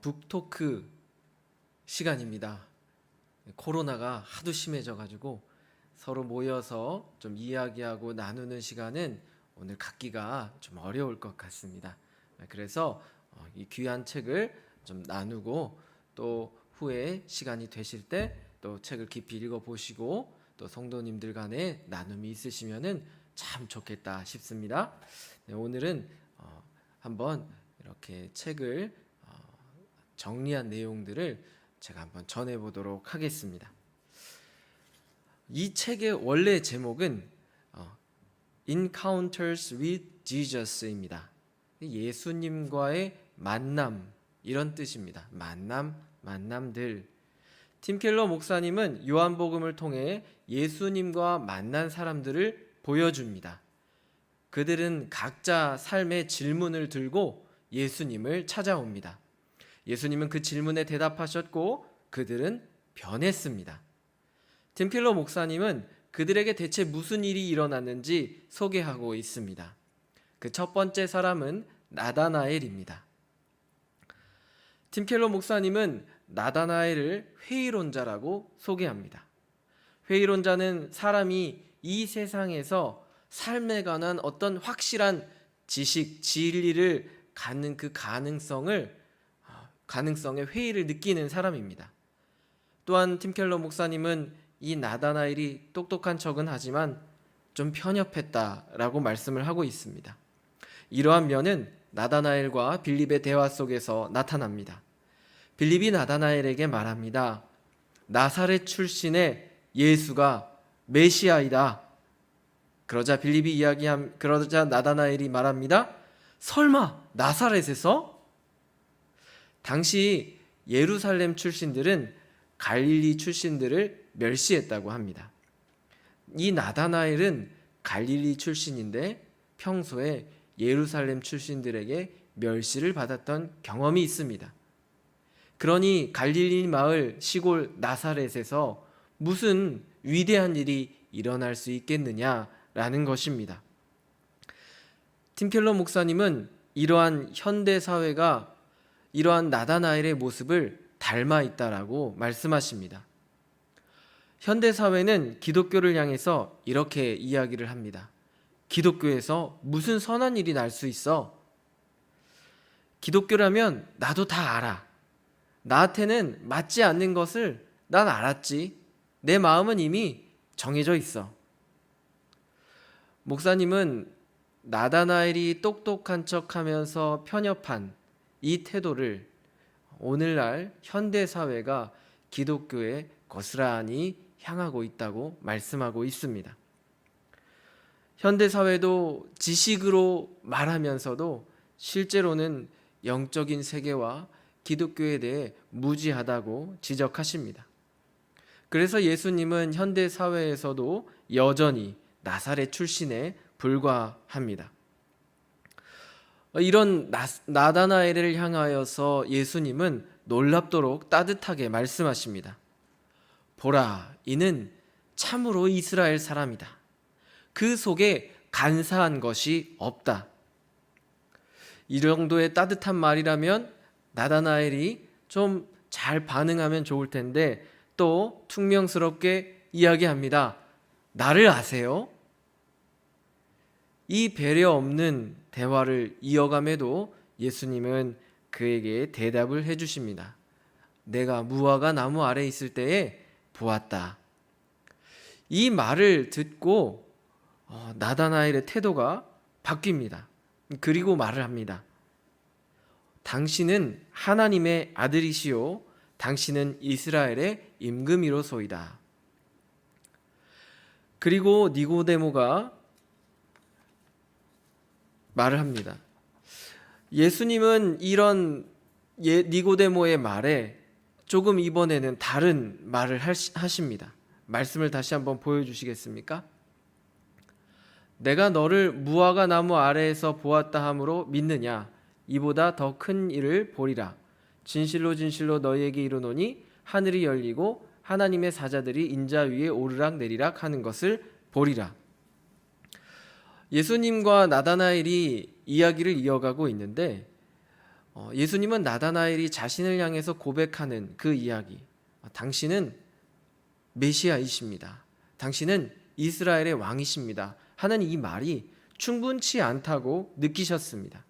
북토크 시간입니다. 코로나가 하도 심해져가지고 서로 모여서 좀 이야기하고 나누는 시간은 오늘 갖기가 좀 어려울 것 같습니다. 그래서 이 귀한 책을 좀 나누고 또 후에 시간이 되실 때 또 책을 깊이 읽어보시고 또 성도님들 간에 나눔이 있으시면은 참 좋겠다 싶습니다. 오늘은 한번 이렇게 책을 정리한 내용들을 제가 한번 전해보도록 하겠습니다. 이 책의 원래 제목은 Encounters with Jesus입니다. 예수님과의 만남, 이런 뜻입니다. 만남들. 팀 켈러 목사님은 요한복음을 통해 예수님과 만난 사람들을 보여줍니다. 그들은 각자 삶의 질문을 들고 예수님을 찾아옵니다. 예수님은 그 질문에 대답하셨고 그들은 변했습니다. 팀 켈러 목사님은 그들에게 대체 무슨 일이 일어났는지 소개하고 있습니다. 그 첫 번째 사람은 나다나엘입니다. 팀 켈러 목사님은 나다나엘을 회의론자라고 소개합니다. 회의론자는 사람이 이 세상에서 삶에 관한 어떤 확실한 지식, 진리를 갖는 그 가능성에 회의를 느끼는 사람입니다. 또한 팀 켈러 목사님은 이 나다나엘이 똑똑한 척은 하지만 좀 편협했다라고 말씀을 하고 있습니다. 이러한 면은 나다나엘과 빌립의 대화 속에서 나타납니다. 빌립이 나다나엘에게 말합니다. 나사렛 출신의 예수가 메시아이다. 그러자 나다나엘이 말합니다. 설마 나사렛에서? 당시 예루살렘 출신들은 갈릴리 출신들을 멸시했다고 합니다. 이 나다나엘은 갈릴리 출신인데 평소에 예루살렘 출신들에게 멸시를 받았던 경험이 있습니다. 그러니 갈릴리 마을 시골 나사렛에서 무슨 위대한 일이 일어날 수 있겠느냐라는 것입니다. 팀 켈러 목사님은 이러한 현대 사회가 이러한 나다나엘의 모습을 닮아 있다라고 말씀하십니다. 현대 사회는 기독교를 향해서 이렇게 이야기를 합니다. 기독교에서 무슨 선한 일이 날 수 있어? 기독교라면 나도 다 알아. 나한테는 맞지 않는 것을 난 알았지. 내 마음은 이미 정해져 있어. 목사님은 나다나엘이 똑똑한 척하면서 편협한 이 태도를 오늘날 현대 사회가 기독교에 고스란히 향하고 있다고 말씀하고 있습니다. 현대 사회도 지식으로 말하면서도 실제로는 영적인 세계와 기독교에 대해 무지하다고 지적하십니다. 그래서 예수님은 현대 사회에서도 여전히 나사렛 출신에 불과합니다. 이런 나다나엘을 향하여서 예수님은 놀랍도록 따뜻하게 말씀하십니다. 보라, 이는 참으로 이스라엘 사람이다. 그 속에 간사한 것이 없다. 이 정도의 따뜻한 말이라면 나다나엘이 좀 잘 반응하면 좋을 텐데 또 퉁명스럽게 이야기합니다. 나를 아세요? 이 배려 없는 대화를 이어감에도 예수님은 그에게 대답을 해주십니다. 내가 무화과 나무 아래 있을 때에 보았다. 이 말을 듣고 나다나엘의 태도가 바뀝니다. 그리고 말을 합니다. 당신은 하나님의 아들이시요 당신은 이스라엘의 임금이로소이다. 그리고 니고데모가 말을 합니다. 예수님은 이런 니고데모의 말에 조금 이번에는 다른 말을 하십니다. 말씀을 다시 한번 보여주시겠습니까? 내가 너를 무화과 나무 아래에서 보았다 함으로 믿느냐? 이보다 더 큰 일을 보리라. 진실로 진실로 너희에게 이르노니 하늘이 열리고 하나님의 사자들이 인자 위에 오르락 내리락 하는 것을 보리라. 예수님과 나다나엘이 이야기를 이어가고 있는데 예수님은 나다나엘이 자신을 향해서 고백하는 그 이야기, 당신은 메시아이십니다, 당신은 이스라엘의 왕이십니다 하는 이 말이 충분치 않다고 느끼셨습니다.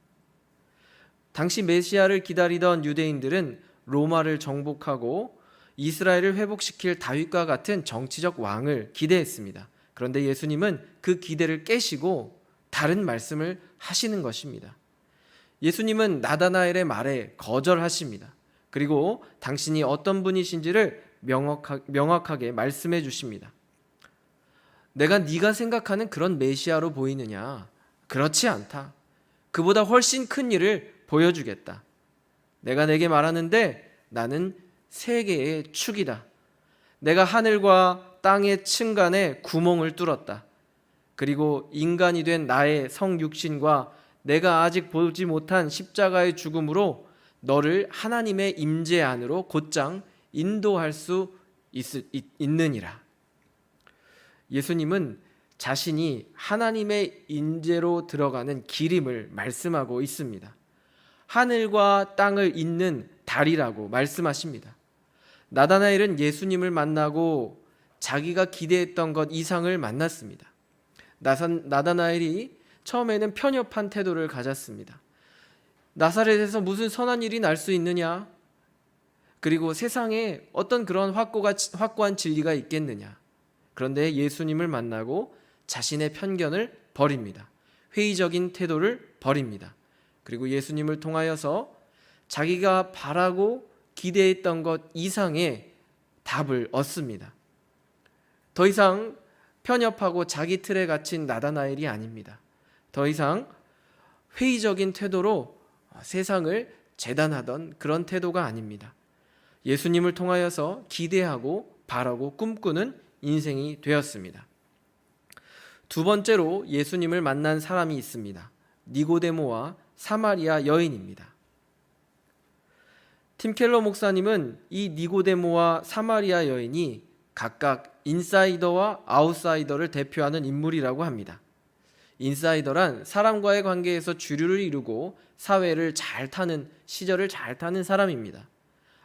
당시 메시아를 기다리던 유대인들은 로마를 정복하고 이스라엘을 회복시킬 다윗과 같은 정치적 왕을 기대했습니다. 그런데 예수님은 그 기대를 깨시고 다른 말씀을 하시는 것입니다. 예수님은 나다나엘의 말에 거절하십니다. 그리고 당신이 어떤 분이신지를 명확하게 말씀해 주십니다. 내가 네가 생각하는 그런 메시아로 보이느냐? 그렇지 않다. 그보다 훨씬 큰 일을 보여주겠다. 내가 내게 말하는데 나는 세계의 축이다. 내가 하늘과 땅의 층간에 구멍을 뚫었다. 그리고 인간이 된 나의 성육신과 내가 아직 보지 못한 십자가의 죽음으로 너를 하나님의 임재 안으로 곧장 인도할 수 있느니라. 예수님은 자신이 하나님의 임재로 들어가는 길임을 말씀하고 있습니다. 하늘과 땅을 잇는 달이라고 말씀하십니다. 나다나엘은 예수님을 만나고 자기가 기대했던 것 이상을 만났습니다. 나다나엘이 처음에는 편협한 태도를 가졌습니다. 나사렛에서 무슨 선한 일이 날 수 있느냐? 그리고 세상에 어떤 그런 확고한 진리가 있겠느냐? 그런데 예수님을 만나고 자신의 편견을 버립니다. 회의적인 태도를 버립니다. 그리고 예수님을 통하여서 자기가 바라고 기대했던 것 이상의 답을 얻습니다. 더 이상 편협하고 자기 틀에 갇힌 나다나엘이 아닙니다. 더 이상 회의적인 태도로 세상을 재단하던 그런 태도가 아닙니다. 예수님을 통하여서 기대하고 바라고 꿈꾸는 인생이 되었습니다. 두 번째로 예수님을 만난 사람이 있습니다. 니고데모와 사마리아 여인입니다. 팀 켈러 목사님은 이 니고데모와 사마리아 여인이 각각 인사이더와 아웃사이더를 대표하는 인물이라고 합니다. 인사이더란 사람과의 관계에서 주류를 이루고 사회를 잘 타는, 시절을 잘 타는 사람입니다.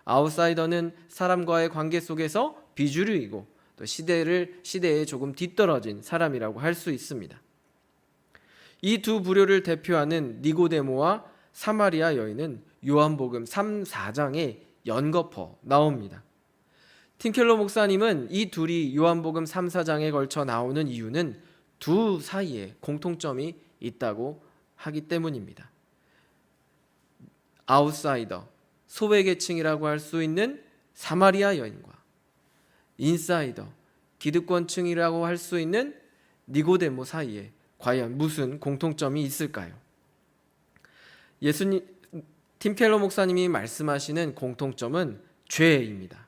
아웃사이더는 사람과의 관계 속에서 비주류이고 또 시대에 조금 뒤떨어진 사람이라고 할 수 있습니다. 이 두 부류를 대표하는 니고데모와 사마리아 여인은 요한복음 3, 4장에 연거푸 나옵니다. 팀켈러 목사님은 이 둘이 요한복음 3, 4장에 걸쳐 나오는 이유는 두 사이에 공통점이 있다고 하기 때문입니다. 아웃사이더, 소외계층이라고 할 수 있는 사마리아 여인과 인사이더, 기득권층이라고 할 수 있는 니고데모 사이에 과연 무슨 공통점이 있을까요? 팀 켈러 목사님이 말씀하시는 공통점은 죄입니다.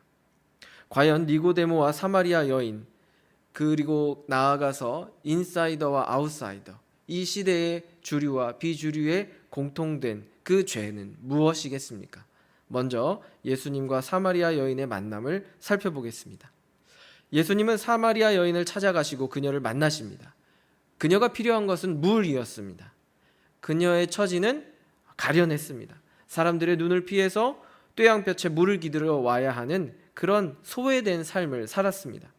과연 니고데모와 사마리아 여인, 그리고 나아가서 인사이더와 아웃사이더, 이 시대의 주류와 비주류의 공통된 그 죄는 무엇이겠습니까? 먼저 예수님과 사마리아 여인의 만남을 살펴보겠습니다. 예수님은 사마리아 여인을 찾아가시고 그녀를 만나십니다. 그녀가 필요한 것은 물이었습니다. 그녀의 처지는 가련했습니다. 사람들의 눈을 피해서 뙤양볕에 물을 기들어 와야 하는 그런 소외된 삶을 살았습니다.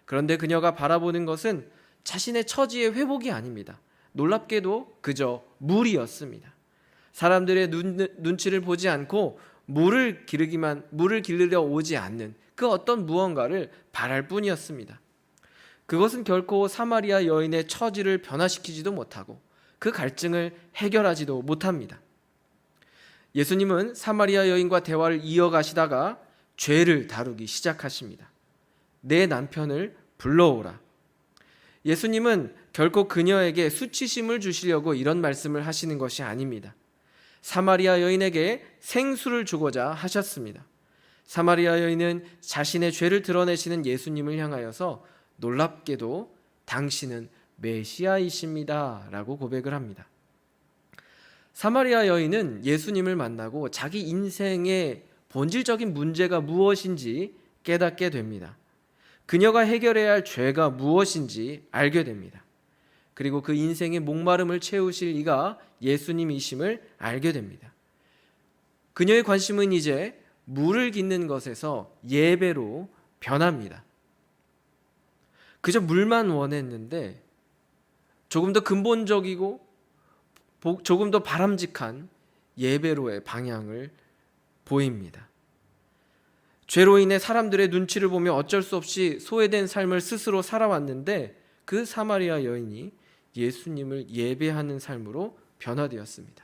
그런데 그녀가 바라보는 것은 자신의 처지의 회복이 아닙니다. 놀랍게도 그저 물이었습니다. 사람들의 눈치를 보지 않고 물을 기르려 오지 않는 그 어떤 무언가를 바랄 뿐이었습니다. 그것은 결코 사마리아 여인의 처지를 변화시키지도 못하고 그 갈증을 해결하지도 못합니다. 예수님은 사마리아 여인과 대화를 이어가시다가 죄를 다루기 시작하십니다. 내 남편을 불러오라. 예수님은 결코 그녀에게 수치심을 주시려고 이런 말씀을 하시는 것이 아닙니다. 사마리아 여인에게 생수를 주고자 하셨습니다. 사마리아 여인은 자신의 죄를 드러내시는 예수님을 향하여서 놀랍게도 당신은 메시아이십니다 라고 고백을 합니다. 사마리아 여인은 예수님을 만나고 자기 인생의 본질적인 문제가 무엇인지 깨닫게 됩니다. 그녀가 해결해야 할 죄가 무엇인지 알게 됩니다. 그리고 그 인생의 목마름을 채우실 이가 예수님이심을 알게 됩니다. 그녀의 관심은 이제 물을 깃는 것에서 예배로 변합니다. 그저 물만 원했는데 조금 더 근본적이고 조금 더 바람직한 예배로의 방향을 보입니다. 죄로 인해 사람들의 눈치를 보며 어쩔 수 없이 소외된 삶을 스스로 살아왔는데 그 사마리아 여인이 예수님을 예배하는 삶으로 변화되었습니다.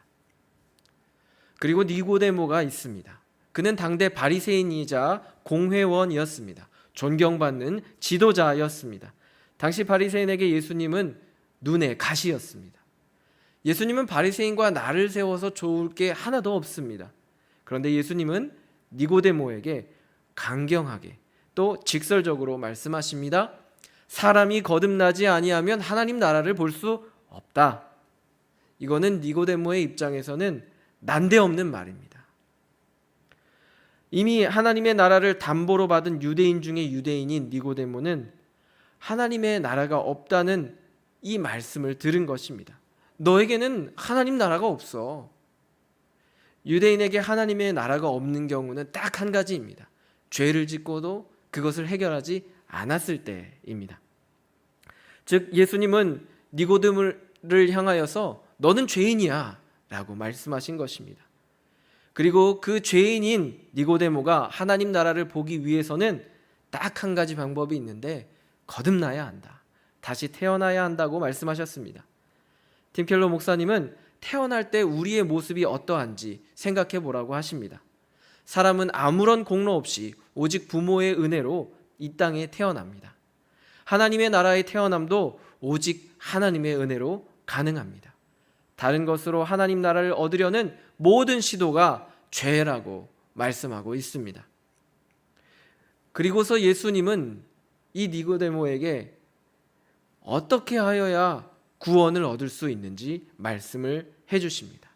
그리고 니고데모가 있습니다. 그는 당대 바리새인이자 공회원이었습니다. 존경받는 지도자였습니다. 당시 바리새인에게 예수님은 눈의 가시였습니다. 예수님은 바리새인과 나를 세워서 좋을 게 하나도 없습니다. 그런데 예수님은 니고데모에게 강경하게 또 직설적으로 말씀하십니다. 사람이 거듭나지 아니하면 하나님 나라를 볼 수 없다. 이거는 니고데모의 입장에서는 난데없는 말입니다. 이미 하나님의 나라를 담보로 받은 유대인 중에 유대인인 니고데모는 하나님의 나라가 없다는 이 말씀을 들은 것입니다. 너에게는 하나님 나라가 없어. 유대인에게 하나님의 나라가 없는 경우는 딱 한 가지입니다. 죄를 짓고도 그것을 해결하지 않았을 때입니다. 즉 예수님은 니고데모를 향하여서 너는 죄인이야 라고 말씀하신 것입니다. 그리고 그 죄인인 니고데모가 하나님 나라를 보기 위해서는 딱 한 가지 방법이 있는데 거듭나야 한다. 다시 태어나야 한다고 말씀하셨습니다. 팀 켈러 목사님은 태어날 때 우리의 모습이 어떠한지 생각해 보라고 하십니다. 사람은 아무런 공로 없이 오직 부모의 은혜로 이 땅에 태어납니다. 하나님의 나라에 태어남도 오직 하나님의 은혜로 가능합니다. 다른 것으로 하나님 나라를 얻으려는 모든 시도가 죄라고 말씀하고 있습니다. 그리고서 예수님은 이 니고데모에게 어떻게 하여야 구원을 얻을 수 있는지 말씀을 해주십니다.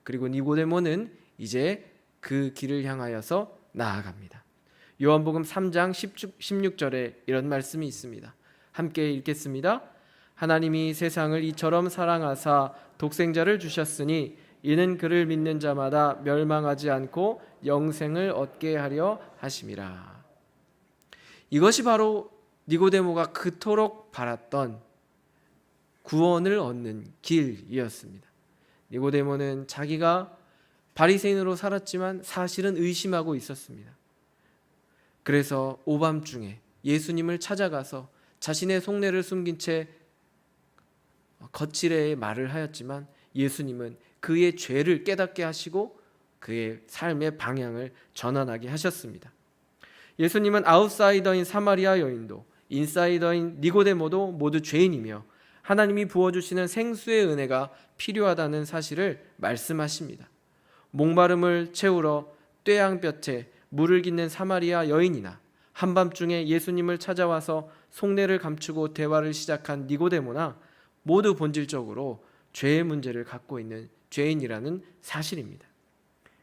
그리고 니고데모는 이제 그 길을 향하여서 나아갑니다. 요한복음 3장 16절에 이런 말씀이 있습니다. 함께 읽겠습니다. 하나님이 세상을 이처럼 사랑하사 독생자를 주셨으니 이는 그를 믿는 자마다 멸망하지 않고 영생을 얻게 하려 하심이라. 이것이 바로 니고데모가 그토록 바랐던 구원을 얻는 길이었습니다. 니고데모는 자기가 바리새인으로 살았지만 사실은 의심하고 있었습니다. 그래서 오밤중에 예수님을 찾아가서 자신의 속내를 숨긴 채 거칠게 말을 하였지만 예수님은 그의 죄를 깨닫게 하시고 그의 삶의 방향을 전환하게 하셨습니다. 예수님은 아웃사이더인 사마리아 여인도 인사이더인 니고데모도 모두 죄인이며 하나님이 부어주시는 생수의 은혜가 필요하다는 사실을 말씀하십니다. 목마름을 채우러 떼양볕에 물을 깃는 사마리아 여인이나 한밤중에 예수님을 찾아와서 속내를 감추고 대화를 시작한 니고데모나 모두 본질적으로 죄의 문제를 갖고 있는 죄인이라는 사실입니다.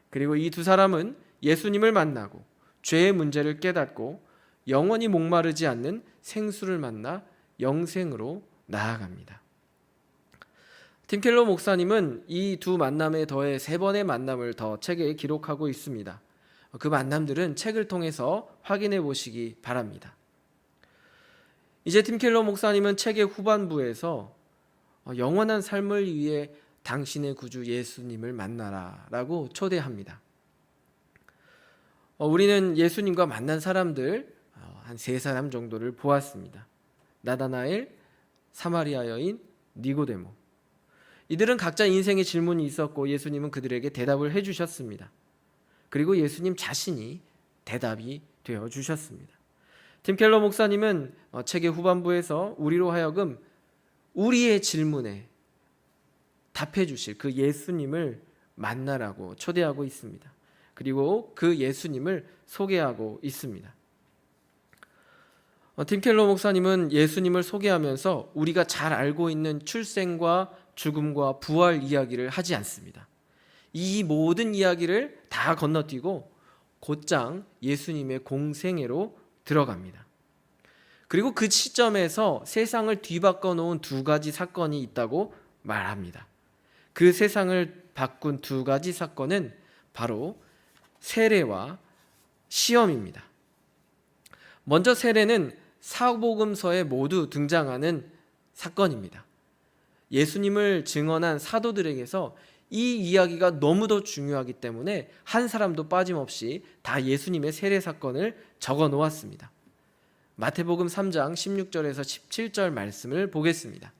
그리고 이 두 사람은 예수님을 만나고 죄의 문제를 깨닫고 영원히 목마르지 않는 생수를 만나 영생으로 나아갑니다. 팀 켈러 목사님은 이 두 만남에 더해 3번의 만남을 더 책에 기록하고 있습니다. 그 만남들은 책을 통해서 확인해 보시기 바랍니다. 이제 팀 켈러 목사님은 책의 후반부에서 영원한 삶을 위해 당신의 구주 예수님을 만나라 라고 초대합니다. 우리는 예수님과 만난 사람들 한 3사람 정도를 보았습니다. 나다나엘, 사마리아 여인, 니고데모. 이들은 각자 인생의 질문이 있었고 예수님은 그들에게 대답을 해주셨습니다. 그리고 예수님 자신이 대답이 되어 주셨습니다. 팀 켈러 목사님은 책의 후반부에서 우리로 하여금 우리의 질문에 답해 주실 그 예수님을 만나라고 초대하고 있습니다. 그리고 그 예수님을 소개하고 있습니다. 팀 켈러 목사님은 예수님을 소개하면서 우리가 잘 알고 있는 출생과 죽음과 부활 이야기를 하지 않습니다. 이 모든 이야기를 다 건너뛰고 곧장 예수님의 공생애로 들어갑니다. 그리고 그 시점에서 세상을 뒤바꿔 놓은 2가지 사건이 있다고 말합니다. 그 세상을 바꾼 2가지 사건은 바로 세례와 시험입니다. 먼저 세례는 사복음서에 모두 등장하는 사건입니다. 예수님을 증언한 사도들에게서 이 이야기가 너무도 중요하기 때문에 한 사람도 빠짐없이 다 예수님의 세례 사건을 적어 놓았습니다. 마태복음 3장 16절에서 17절 말씀을 보겠습니다.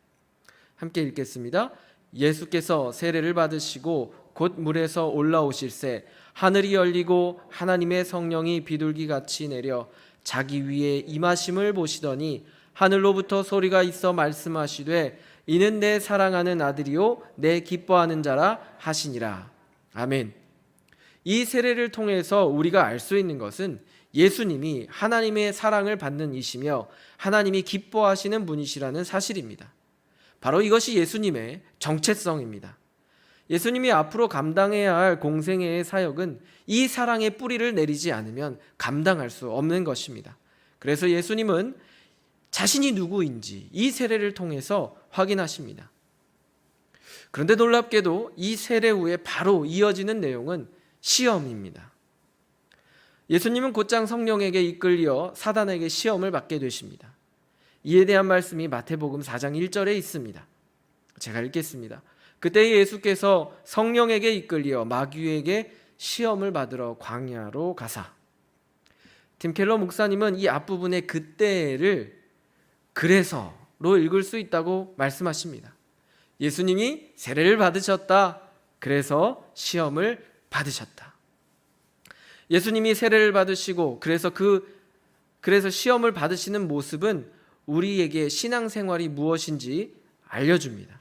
함께 읽겠습니다. 예수께서 세례를 받으시고 곧 물에서 올라오실새 하늘이 열리고 하나님의 성령이 비둘기같이 내려 자기 위에 임하심을 보시더니 하늘로부터 소리가 있어 말씀하시되 이는 내 사랑하는 아들이요 내 기뻐하는 자라 하시니라. 아멘. 이 세례를 통해서 우리가 알 수 있는 것은 예수님이 하나님의 사랑을 받는 이시며 하나님이 기뻐하시는 분이시라는 사실입니다. 바로 이것이 예수님의 정체성입니다. 예수님이 앞으로 감당해야 할 공생애의 사역은 이 사랑의 뿌리를 내리지 않으면 감당할 수 없는 것입니다. 그래서 예수님은 자신이 누구인지 이 세례를 통해서 확인하십니다. 그런데 놀랍게도 이 세례 후에 바로 이어지는 내용은 시험입니다. 예수님은 곧장 성령에게 이끌려 사단에게 시험을 받게 되십니다. 이에 대한 말씀이 마태복음 4장 1절에 있습니다. 제가 읽겠습니다. 그때 예수께서 성령에게 이끌려 마귀에게 시험을 받으러 광야로 가사. 팀 켈러 목사님은 이 앞부분의 그때를 그래서로 읽을 수 있다고 말씀하십니다. 예수님이 세례를 받으셨다. 그래서 시험을 받으셨다. 예수님이 세례를 받으시고 그래서 시험을 받으시는 모습은 우리에게 신앙생활이 무엇인지 알려줍니다.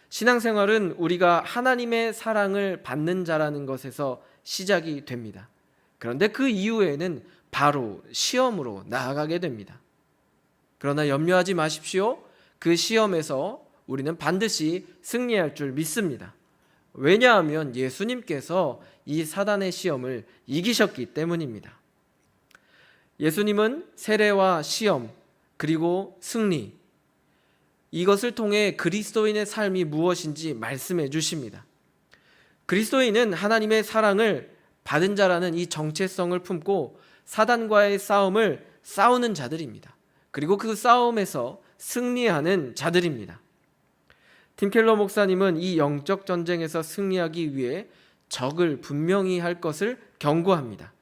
신앙생활은 우리가 하나님의 사랑을 받는 자라는 것에서 시작이 됩니다. 그런데 그 이후에는 바로 시험으로 나아가게 됩니다. 그러나 염려하지 마십시오. 그 시험에서 우리는 반드시 승리할 줄 믿습니다. 왜냐하면 예수님께서 이 사단의 시험을 이기셨기 때문입니다. 예수님은 세례와 시험 그리고 승리, 이것을 통해 그리스도인의 삶이 무엇인지 말씀해 주십니다. 그리스도인은 하나님의 사랑을 받은 자라는 이 정체성을 품고 사단과의 싸움을 싸우는 자들입니다. 그리고 그 싸움에서 승리하는 자들입니다. 팀 켈러 목사님은 이 영적 전쟁에서 승리하기 위해 적을 분명히 할 것을 경고합니다.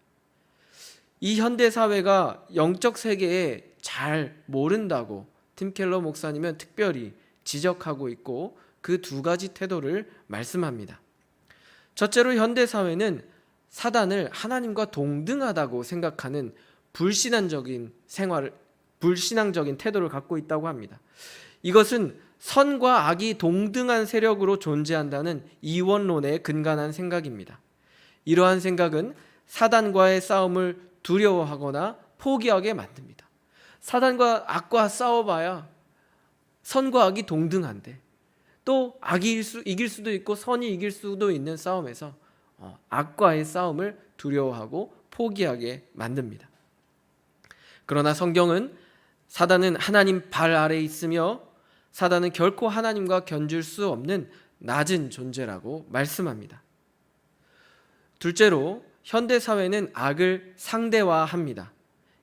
이 현대 사회가 영적 세계에 잘 모른다고 팀 켈러 목사님은 특별히 지적하고 있고 그 두 가지 태도를 말씀합니다. 첫째로 현대 사회는 사단을 하나님과 동등하다고 생각하는 불신앙적인 태도를 갖고 있다고 합니다. 이것은 선과 악이 동등한 세력으로 존재한다는 이원론에 근간한 생각입니다. 이러한 생각은 사단과의 싸움을 두려워하거나 포기하게 만듭니다. 사단과 악과 싸워봐야 선과 악이 동등한데 또 악이 이길 수도 있고 선이 이길 수도 있는 싸움에서 악과의 싸움을 두려워하고 포기하게 만듭니다. 그러나 성경은 사단은 하나님 발 아래에 있으며 사단은 결코 하나님과 견줄 수 없는 낮은 존재라고 말씀합니다. 둘째로 현대사회는 악을 상대화합니다.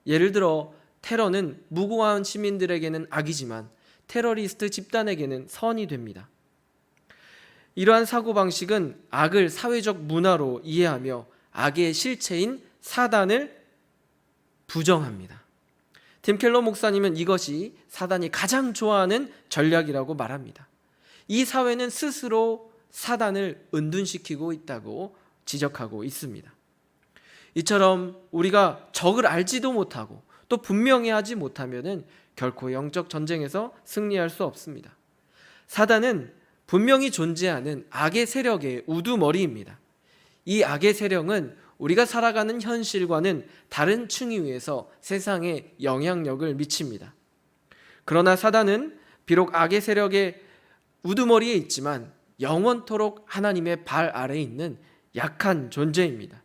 예를 들어 테러는 무고한 시민들에게는 악이지만 테러리스트 집단에게는 선이 됩니다. 이러한 사고방식은 악을 사회적 문화로 이해하며 악의 실체인 사단을 부정합니다. 팀 켈러 목사님은 이것이 사단이 가장 좋아하는 전략이라고 말합니다. 이 사회는 스스로 사단을 은둔시키고 있다고 지적하고 있습니다. 이처럼 우리가 적을 알지도 못하고 또 분명히 하지 못하면은 결코 영적 전쟁에서 승리할 수 없습니다. 사단은 분명히 존재하는 악의 세력의 우두머리입니다. 이 악의 세력은 우리가 살아가는 현실과는 다른 층위 위에서 세상에 영향력을 미칩니다. 그러나 사단은 비록 악의 세력의 우두머리에 있지만 영원토록 하나님의 발 아래에 있는 약한 존재입니다.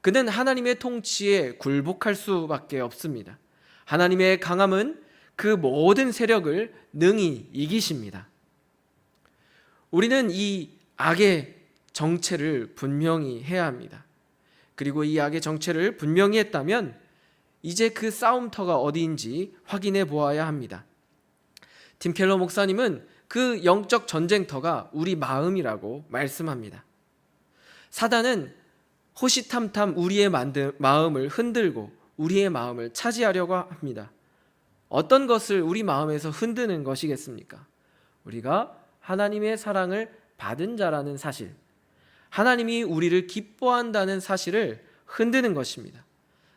그는 하나님의 통치에 굴복할 수밖에 없습니다. 하나님의 강함은 그 모든 세력을 능히 이기십니다. 우리는 이 악의 정체를 분명히 해야 합니다. 그리고 이 악의 정체를 분명히 했다면 이제 그 싸움터가 어디인지 확인해 보아야 합니다. 팀 켈러 목사님은 그 영적 전쟁터가 우리 마음이라고 말씀합니다. 사단은 호시탐탐 우리의 마음을 흔들고 우리의 마음을 차지하려고 합니다. 어떤 것을 우리 마음에서 흔드는 것이겠습니까? 우리가 하나님의 사랑을 받은 자라는 사실, 하나님이 우리를 기뻐한다는 사실을 흔드는 것입니다.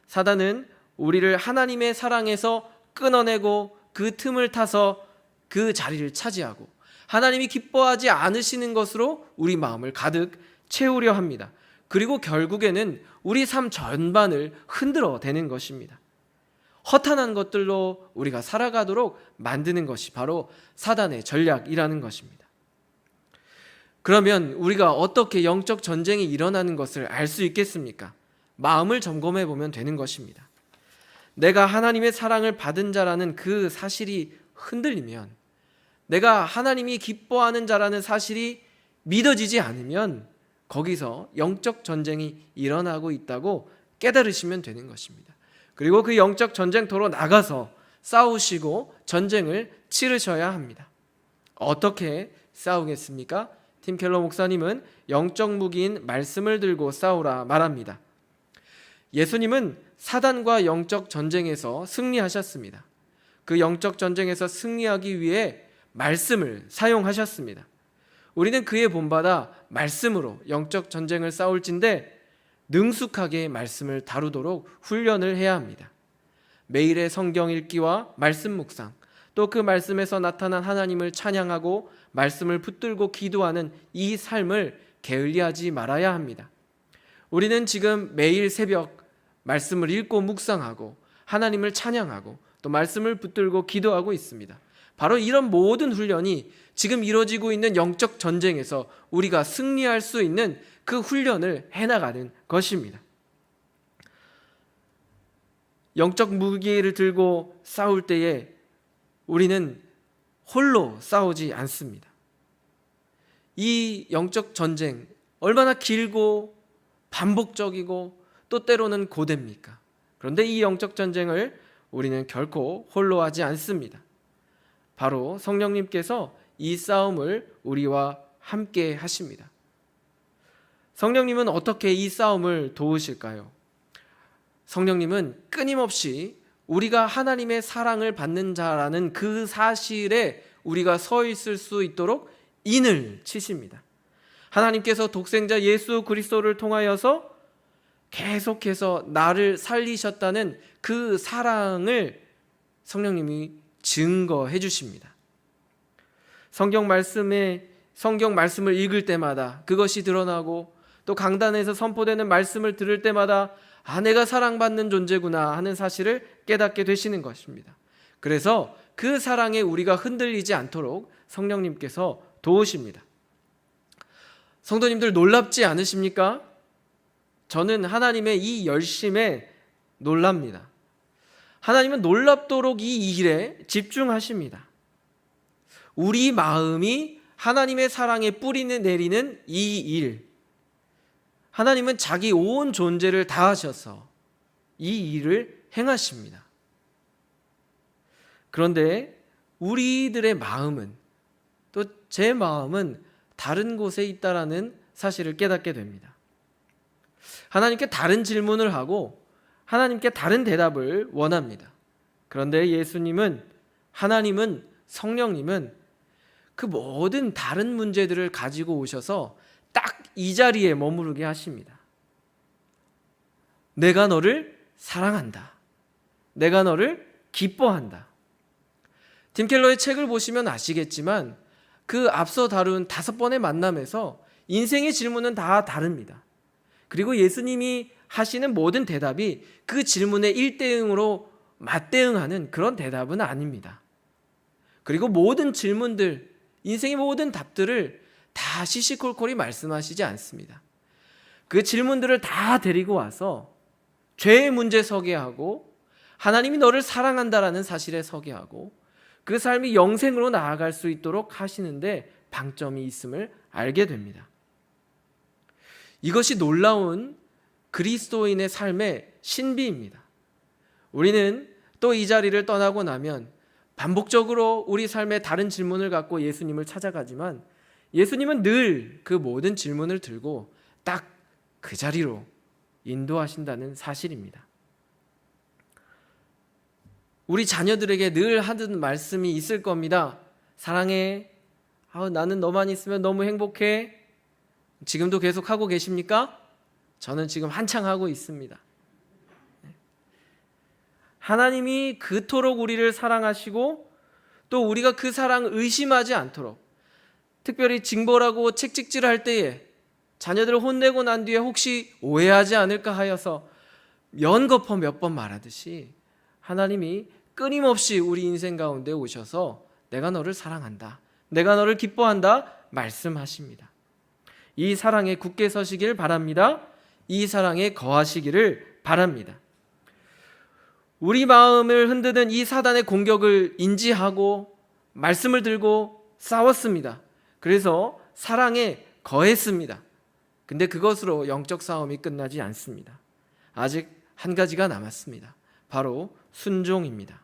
사단은 우리를 하나님의 사랑에서 끊어내고 그 틈을 타서 그 자리를 차지하고 하나님이 기뻐하지 않으시는 것으로 우리 마음을 가득 채우려 합니다. 그리고 결국에는 우리 삶 전반을 흔들어 대는 것입니다. 허탄한 것들로 우리가 살아가도록 만드는 것이 바로 사단의 전략이라는 것입니다. 그러면 우리가 어떻게 영적 전쟁이 일어나는 것을 알 수 있겠습니까? 마음을 점검해 보면 되는 것입니다. 내가 하나님의 사랑을 받은 자라는 그 사실이 흔들리면, 내가 하나님이 기뻐하는 자라는 사실이 믿어지지 않으면 거기서 영적 전쟁이 일어나고 있다고 깨달으시면 되는 것입니다. 그리고 그 영적 전쟁터로 나가서 싸우시고 전쟁을 치르셔야 합니다. 어떻게 싸우겠습니까? 팀 켈러 목사님은 영적 무기인 말씀을 들고 싸우라 말합니다. 예수님은 사단과 영적 전쟁에서 승리하셨습니다. 그 영적 전쟁에서 승리하기 위해 말씀을 사용하셨습니다. 우리는 그에 본받아 말씀으로 영적 전쟁을 싸울진데 능숙하게 말씀을 다루도록 훈련을 해야 합니다. 매일의 성경 읽기와 말씀 묵상, 또 그 말씀에서 나타난 하나님을 찬양하고 말씀을 붙들고 기도하는 이 삶을 게을리하지 말아야 합니다. 우리는 지금 매일 새벽 말씀을 읽고 묵상하고 하나님을 찬양하고 또 말씀을 붙들고 기도하고 있습니다. 바로 이런 모든 훈련이 지금 이루어지고 있는 영적 전쟁에서 우리가 승리할 수 있는 그 훈련을 해나가는 것입니다. 영적 무기를 들고 싸울 때에 우리는 홀로 싸우지 않습니다. 이 영적 전쟁 얼마나 길고 반복적이고 또 때로는 고됩니까? 그런데 이 영적 전쟁을 우리는 결코 홀로 하지 않습니다. 바로 성령님께서 이 싸움을 우리와 함께 하십니다. 성령님은 어떻게 이 싸움을 도우실까요? 성령님은 끊임없이 우리가 하나님의 사랑을 받는 자라는 그 사실에 우리가 서 있을 수 있도록 인을 치십니다. 하나님께서 독생자 예수 그리스도를 통하여서 계속해서 나를 살리셨다는 그 사랑을 성령님이 증거해 주십니다. 성경 말씀을 읽을 때마다 그것이 드러나고 또 강단에서 선포되는 말씀을 들을 때마다 내가 사랑받는 존재구나 하는 사실을 깨닫게 되시는 것입니다. 그래서 그 사랑에 우리가 흔들리지 않도록 성령님께서 도우십니다. 성도님들 놀랍지 않으십니까? 저는 하나님의 이 열심에 놀랍니다. 하나님은 놀랍도록 이 일에 집중하십니다. 우리 마음이 하나님의 사랑에 뿌리는 내리는 이 일, 하나님은 자기 온 존재를 다하셔서 이 일을 행하십니다. 그런데 우리들의 마음은, 또 제 마음은 다른 곳에 있다라는 사실을 깨닫게 됩니다. 하나님께 다른 질문을 하고 하나님께 다른 대답을 원합니다. 그런데 하나님은, 성령님은 그 모든 다른 문제들을 가지고 오셔서 딱 이 자리에 머무르게 하십니다. 내가 너를 사랑한다. 내가 너를 기뻐한다. 팀 켈러의 책을 보시면 아시겠지만 그 앞서 다룬 5번의 만남에서 인생의 질문은 다 다릅니다. 그리고 예수님이 하시는 모든 대답이 그 질문에 일대응으로 맞대응하는 그런 대답은 아닙니다. 그리고 모든 질문들, 인생의 모든 답들을 다 시시콜콜이 말씀하시지 않습니다. 그 질문들을 다 데리고 와서 죄의 문제 서게 하고 하나님이 너를 사랑한다라는 사실에 서게 하고 그 삶이 영생으로 나아갈 수 있도록 하시는데 방점이 있음을 알게 됩니다. 이것이 놀라운 그리스도인의 삶의 신비입니다. 우리는 또 이 자리를 떠나고 나면 반복적으로 우리 삶에 다른 질문을 갖고 예수님을 찾아가지만 예수님은 늘 그 모든 질문을 들고 딱 그 자리로 인도하신다는 사실입니다. 우리 자녀들에게 늘 하는 말씀이 있을 겁니다. 사랑해. 나는 너만 있으면 너무 행복해. 지금도 계속 하고 계십니까? 저는 지금 한창 하고 있습니다. 하나님이 그토록 우리를 사랑하시고 또 우리가 그 사랑을 의심하지 않도록, 특별히 징벌하고 책찍질할 때에 자녀들을 혼내고 난 뒤에 혹시 오해하지 않을까 하여서 연거푸 몇 번 말하듯이 하나님이 끊임없이 우리 인생 가운데 오셔서 내가 너를 사랑한다, 내가 너를 기뻐한다 말씀하십니다. 이 사랑에 굳게 서시길 바랍니다. 이 사랑에 거하시기를 바랍니다. 우리 마음을 흔드는 이 사단의 공격을 인지하고 말씀을 들고 싸웠습니다. 그래서 사랑에 거했습니다. 근데 그것으로 영적 싸움이 끝나지 않습니다. 아직 한 가지가 남았습니다. 바로 순종입니다.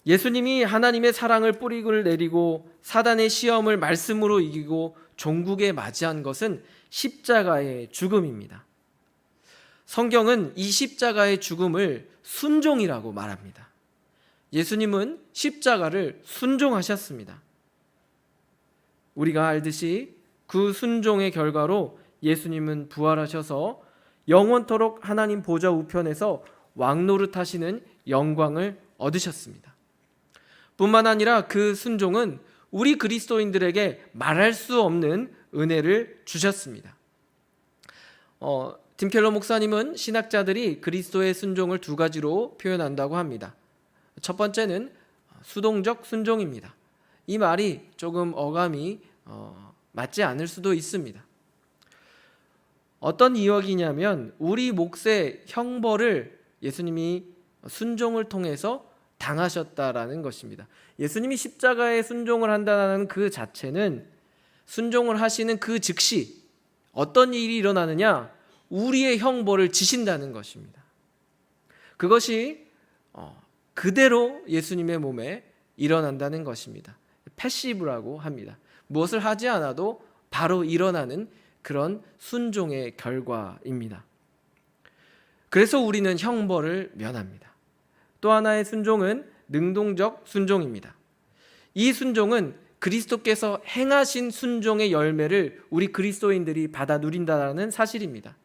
예수님이 하나님의 사랑을 뿌리를 내리고 사단의 시험을 말씀으로 이기고 종국에 맞이한 것은 십자가의 죽음입니다. 성경은 이 십자가의 죽음을 순종이라고 말합니다. 예수님은 십자가를 순종하셨습니다. 우리가 알듯이 그 순종의 결과로 예수님은 부활하셔서 영원토록 하나님 보좌 우편에서 왕노릇하시는 영광을 얻으셨습니다. 뿐만 아니라 그 순종은 우리 그리스도인들에게 말할 수 없는 은혜를 주셨습니다. 팀 켈러 목사님은 신학자들이 그리스도의 순종을 두 가지로 표현한다고 합니다. 첫 번째는 수동적 순종입니다. 이 말이 조금 어감이 맞지 않을 수도 있습니다. 어떤 이야기냐면 우리 몫의 형벌을 예수님이 순종을 통해서 당하셨다라는 것입니다. 예수님이 십자가에 순종을 한다는 그 자체는 순종을 하시는 그 즉시 어떤 일이 일어나느냐, 우리의 형벌을 지신다는 것입니다. 그것이 그대로 예수님의 몸에 일어난다는 것입니다. 패시브라고 합니다. 무엇을 하지 않아도 바로 일어나는 그런 순종의 결과입니다. 그래서 우리는 형벌을 면합니다. 또 하나의 순종은 능동적 순종입니다. 이 순종은 그리스도께서 행하신 순종의 열매를 우리 그리스도인들이 받아 누린다는 사실입니다.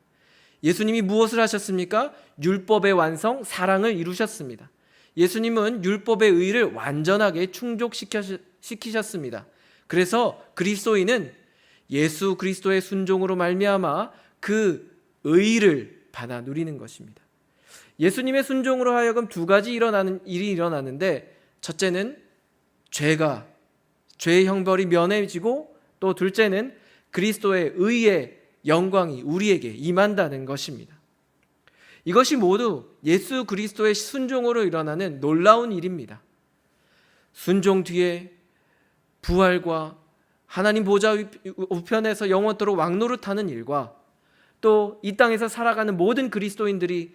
예수님이 무엇을 하셨습니까? 율법의 완성, 사랑을 이루셨습니다. 예수님은 율법의 의를 완전하게 충족시키셨습니다. 그래서 그리스도인은 예수 그리스도의 순종으로 말미암아 그 의를 받아 누리는 것입니다. 예수님의 순종으로 하여금 두 가지 일이 일어나는데, 첫째는 죄의 형벌이 면해지고, 또 둘째는 그리스도의 의의 영광이 우리에게 임한다는 것입니다. 이것이 모두 예수 그리스도의 순종으로 일어나는 놀라운 일입니다. 순종 뒤에 부활과 하나님 보좌 우편에서 영원토록 왕노릇하는 일과, 또 이 땅에서 살아가는 모든 그리스도인들이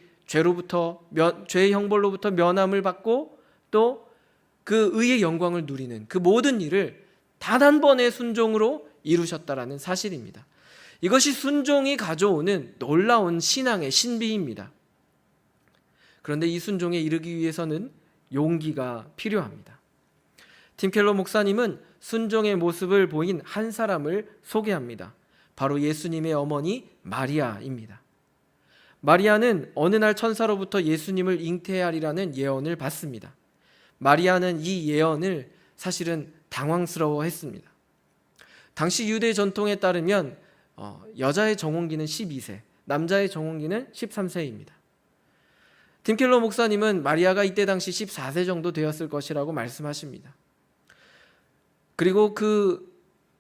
죄의 형벌로부터 면함을 받고 또 그 의의 영광을 누리는 그 모든 일을 단 한 번의 순종으로 이루셨다라는 사실입니다. 이것이 순종이 가져오는 놀라운 신앙의 신비입니다. 그런데 이 순종에 이르기 위해서는 용기가 필요합니다. 팀 켈러 목사님은 순종의 모습을 보인 한 사람을 소개합니다. 바로 예수님의 어머니 마리아입니다. 마리아는 어느 날 천사로부터 예수님을 잉태하리라는 예언을 받습니다. 마리아는 이 예언을 사실은 당황스러워했습니다. 당시 유대 전통에 따르면 여자의 정혼기는 12세, 남자의 정혼기는 13세입니다. 팀 켈러 목사님은 마리아가 이때 당시 14세 정도 되었을 것이라고 말씀하십니다. 그리고 그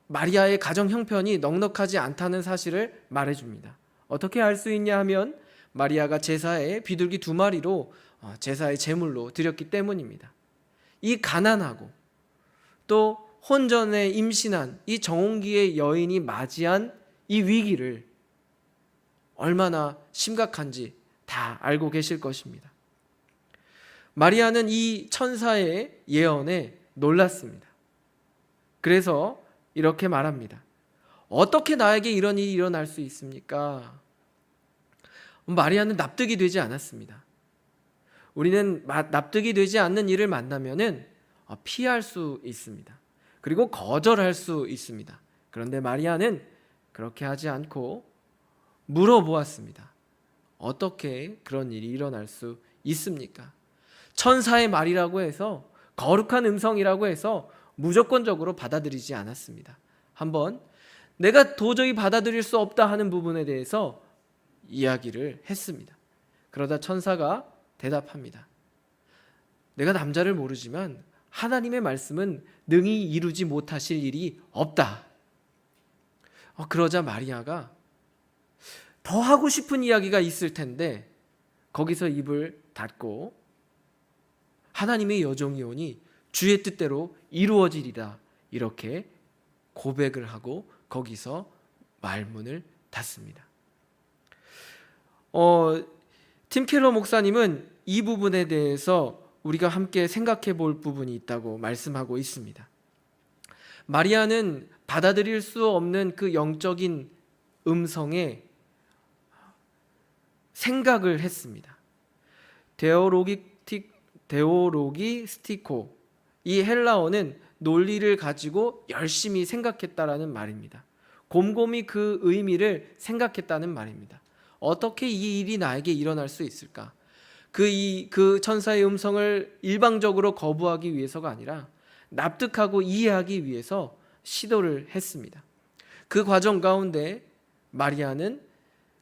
마리아의 가정 형편이 넉넉하지 않다는 사실을 말해줍니다. 어떻게 알 수 있냐 하면 마리아가 제사에 비둘기 2마리로 제사의 제물로 드렸기 때문입니다. 이 가난하고 또 혼전에 임신한 이 정혼기의 여인이 맞이한 이 위기를 얼마나 심각한지 다 알고 계실 것입니다. 마리아는 이 천사의 예언에 놀랐습니다. 그래서 이렇게 말합니다. 어떻게 나에게 이런 일이 일어날 수 있습니까? 마리아는 납득이 되지 않았습니다. 우리는 납득이 되지 않는 일을 만나면은 피할 수 있습니다. 그리고 거절할 수 있습니다. 그런데 마리아는 그렇게 하지 않고 물어보았습니다. 어떻게 그런 일이 일어날 수 있습니까? 천사의 말이라고 해서, 거룩한 음성이라고 해서 무조건적으로 받아들이지 않았습니다. 한번 내가 도저히 받아들일 수 없다 하는 부분에 대해서 이야기를 했습니다. 그러다 천사가 대답합니다. 내가 남자를 모르지만 하나님의 말씀은 능히 이루지 못하실 일이 없다. 그러자 마리아가 더 하고 싶은 이야기가 있을 텐데 거기서 입을 닫고 하나님의 여종이오니 주의 뜻대로 이루어지리라, 이렇게 고백을 하고 거기서 말문을 닫습니다. 팀 켈러 목사님은 이 부분에 대해서 우리가 함께 생각해 볼 부분이 있다고 말씀하고 있습니다. 마리아는 받아들일 수 없는 그 영적인 음성에 생각을 했습니다. 데오로기스티코, 이 헬라어는 논리를 가지고 열심히 생각했다라는 말입니다. 곰곰이 그 의미를 생각했다는 말입니다. 어떻게 이 일이 나에게 일어날 수 있을까? 그 천사의 음성을 일방적으로 거부하기 위해서가 아니라 납득하고 이해하기 위해서 시도를 했습니다. 그 과정 가운데 마리아는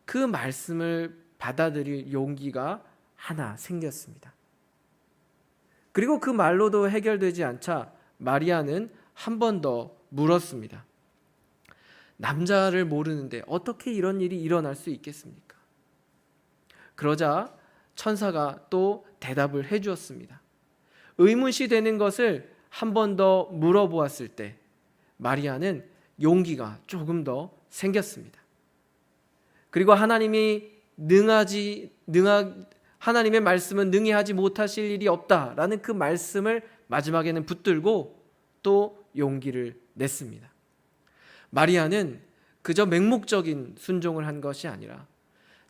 그 말씀을 받아들일 용기가 하나 생겼습니다. 그리고 그 말로도 해결되지 않자 마리아는 한 번 더 물었습니다. 남자를 모르는데 어떻게 이런 일이 일어날 수 있겠습니까? 그러자 천사가 또 대답을 해주었습니다. 의문시 되는 것을 한 번 더 물어보았을 때 마리아는 용기가 조금 더 생겼습니다. 그리고 하나님의 말씀은 능히 하지 못하실 일이 없다라는 그 말씀을 마지막에는 붙들고 또 용기를 냈습니다. 마리아는 그저 맹목적인 순종을 한 것이 아니라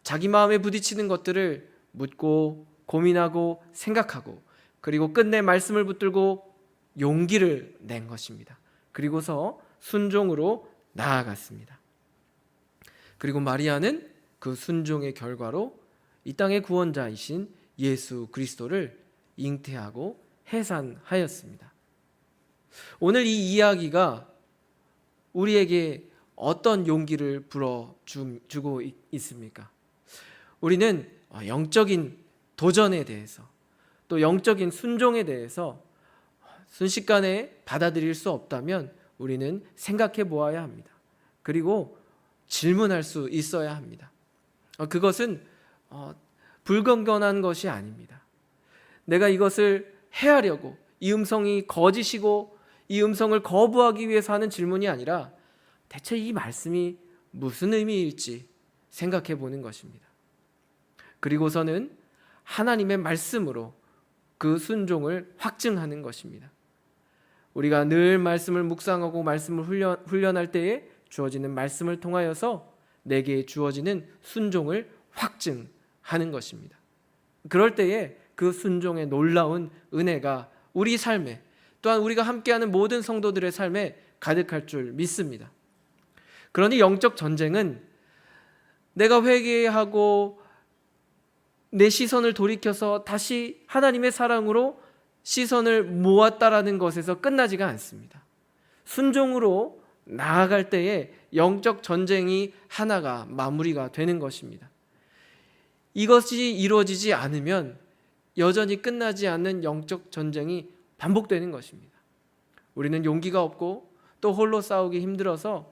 자기 마음에 부딪히는 것들을 묻고 고민하고 생각하고 그리고 끝내 말씀을 붙들고 용기를 낸 것입니다. 그리고서 순종으로 나아갔습니다. 그리고 마리아는 그 순종의 결과로 이 땅의 구원자이신 예수 그리스도를 잉태하고 해산하였습니다. 오늘 이 이야기가 우리에게 어떤 용기를 불어주고 있습니까? 우리는 영적인 도전에 대해서 또 영적인 순종에 대해서 순식간에 받아들일 수 없다면 우리는 생각해 보아야 합니다. 그리고 질문할 수 있어야 합니다. 그것은 불건건한 것이 아닙니다. 내가 이것을 해하려고 이 음성이 거짓이고 이 음성을 거부하기 위해서 하는 질문이 아니라 대체 이 말씀이 무슨 의미일지 생각해 보는 것입니다. 그리고서는 하나님의 말씀으로 그 순종을 확증하는 것입니다. 우리가 늘 말씀을 묵상하고 말씀을 훈련할 때에 주어지는 말씀을 통하여서 내게 주어지는 순종을 확증하는 것입니다. 그럴 때에 그 순종의 놀라운 은혜가 우리 삶에, 또한 우리가 함께하는 모든 성도들의 삶에 가득할 줄 믿습니다. 그러니 영적 전쟁은 내가 회개하고 내 시선을 돌이켜서 다시 하나님의 사랑으로 시선을 모았다라는 것에서 끝나지가 않습니다. 순종으로 나아갈 때에 영적 전쟁이 하나가 마무리가 되는 것입니다. 이것이 이루어지지 않으면 여전히 끝나지 않는 영적 전쟁이 반복되는 것입니다. 우리는 용기가 없고 또 홀로 싸우기 힘들어서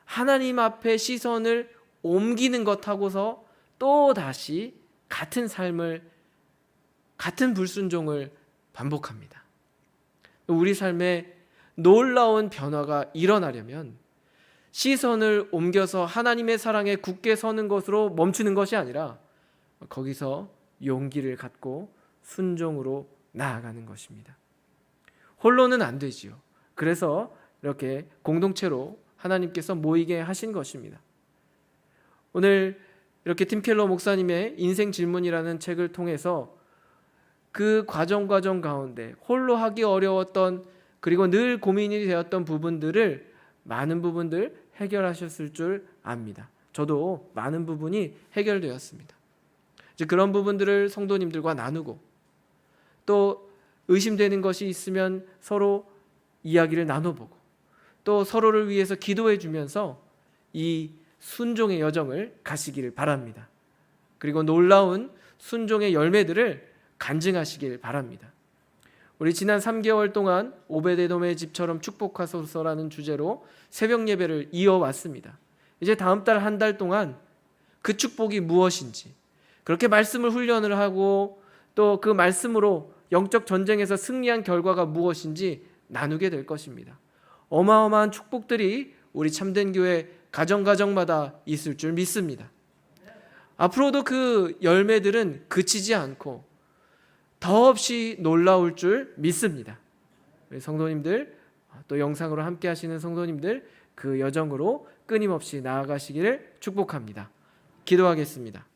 하나님 앞에 시선을 옮기는 것 하고서 또 다시 같은 삶을, 같은 불순종을 반복합니다. 우리 삶에 놀라운 변화가 일어나려면 시선을 옮겨서 하나님의 사랑에 굳게 서는 것으로 멈추는 것이 아니라 거기서 용기를 갖고 순종으로 나아가는 것입니다. 홀로는 안 되지요. 그래서 이렇게 공동체로 하나님께서 모이게 하신 것입니다. 오늘 이렇게 팀 켈러 목사님의 인생 질문이라는 책을 통해서 그 과정 가운데 홀로 하기 어려웠던, 그리고 늘 고민이 되었던 부분들을 많은 부분들 해결하셨을 줄 압니다. 저도 많은 부분이 해결되었습니다. 이제 그런 부분들을 성도님들과 나누고, 또 의심되는 것이 있으면 서로 이야기를 나눠보고, 또 서로를 위해서 기도해 주면서 이 순종의 여정을 가시기를 바랍니다. 그리고 놀라운 순종의 열매들을 간증하시길 바랍니다. 우리 지난 3개월 동안 오베데돔의 집처럼 축복하소서라는 주제로 새벽 예배를 이어왔습니다. 이제 다음 달 한 달 동안 그 축복이 무엇인지, 그렇게 말씀을 훈련을 하고 또 그 말씀으로 영적 전쟁에서 승리한 결과가 무엇인지 나누게 될 것입니다. 어마어마한 축복들이 우리 참된 교회 가정마다 있을 줄 믿습니다. 앞으로도 그 열매들은 그치지 않고 더없이 놀라울 줄 믿습니다. 우리 성도님들, 또 영상으로 함께 하시는 성도님들, 그 여정으로 끊임없이 나아가시기를 축복합니다. 기도하겠습니다.